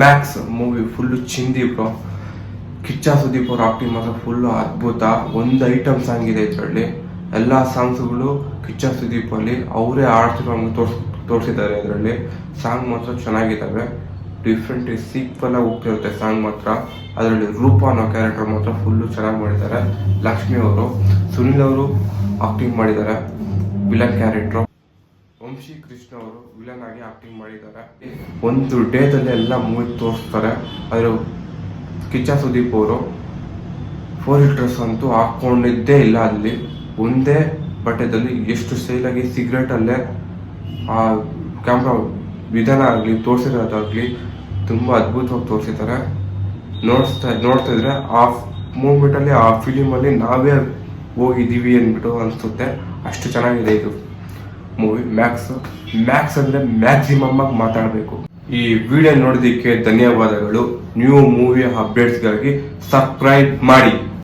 Max movie full ಚಿಂದಿ bro. Kichcha Sudeep ಅವ್ರ acting ಮಾತ್ರ ಫುಲ್ಲು ಅದ್ಭುತ. ಒಂದು ಐಟಮ್ ಸಾಂಗ್ ಇದೆ ಇದರಲ್ಲಿ. ಎಲ್ಲ ಸಾಂಗ್ಸ್ಗಳು ಕಿಚ್ಚ ಸುದೀಪ್ ಅಲ್ಲಿ ಅವರೇ ಆಡ್ತಿರೋ ತೋರಿಸಿದ್ದಾರೆ. ಇದರಲ್ಲಿ ಸಾಂಗ್ ಮಾತ್ರ ಚೆನ್ನಾಗಿದ್ದಾವೆ. ಡಿಫ್ರೆಂಟ್ ಸೀಕ್ವಲ್ ಆಗಿ ಹೋಗ್ತಿರುತ್ತೆ ಸಾಂಗ್ ಮಾತ್ರ. ಅದರಲ್ಲಿ ರೂಪ ಅನ್ನೋ ಕ್ಯಾರೆಕ್ಟರ್ ಮಾತ್ರ ಫುಲ್ಲು ಚೆನ್ನಾಗಿ ಮಾಡಿದ್ದಾರೆ. ಲಕ್ಷ್ಮಿ ಅವರು, ಸುನಿಲ್ ಅವರು ಆಕ್ಟಿಂಗ್ ಮಾಡಿದ್ದಾರೆ ವಿಲನ್ ಕ್ಯಾರೆಕ್ಟರ್. ವಂಶಿ ಕೃಷ್ಣ ಅವರು ವಿಲನ್ ಆಗಿ ಆಕ್ಟಿಂಗ್ ಮಾಡಿದ್ದಾರೆ. ಒಂದು ಡೇದಲ್ಲಿ ಎಲ್ಲ ಮೂವಿ ತೋರಿಸ್ತಾರೆ. ಅದ್ರ ಕಿಚ್ಚ ಸುದೀಪ್ ಅವರು 4 ಡ್ರೆಸ್ ಅಂತೂ ಹಾಕೊಂಡಿದ್ದೇ ಇಲ್ಲ. ಅಲ್ಲಿ ಒಂದೇ ಬಟ್ಟೆದಲ್ಲಿ ಎಷ್ಟು ಸ್ಟೈಲಾಗಿ ಸಿಗರೇಟ್ ಅಲ್ಲೇ ಆ ಕ್ಯಾಮ್ರಾ ವಿಧಾನ ಆಗಲಿ ತೋರಿಸಿರೋದಾಗ್ಲಿ ತುಂಬಾ ಅದ್ಭುತವಾಗಿ ತೋರಿಸಿದ್ದಾರೆ. ನೋಡ್ತಾ ಇದ್ರೆ ಆ ಮೂಮೆಂಟ್ ಅಲ್ಲಿ ಆ ಫಿಲಿಮ್ ಅಲ್ಲಿ ನಾವೇ ಹೋಗಿದ್ದೀವಿ ಅಂದ್ಬಿಟ್ಟು ಅನ್ಸುತ್ತೆ. ಅಷ್ಟು ಚೆನ್ನಾಗಿದೆ ಇದು ಮೂವಿ. ಮ್ಯಾಕ್ಸ್ ಅಂದ್ರೆ ಮ್ಯಾಕ್ಸಿಮಮ್ ಆಗಿ ಮಾತಾಡಬೇಕು. ಈ ವಿಡಿಯೋ ನೋಡೋದಕ್ಕೆ ಧನ್ಯವಾದಗಳು. ನ್ಯೂ ಮೂವಿ ಅಪ್ಡೇಟ್ಸ್ಗಾಗಿ ಸಬ್ಸ್ಕ್ರೈಬ್ ಮಾಡಿ.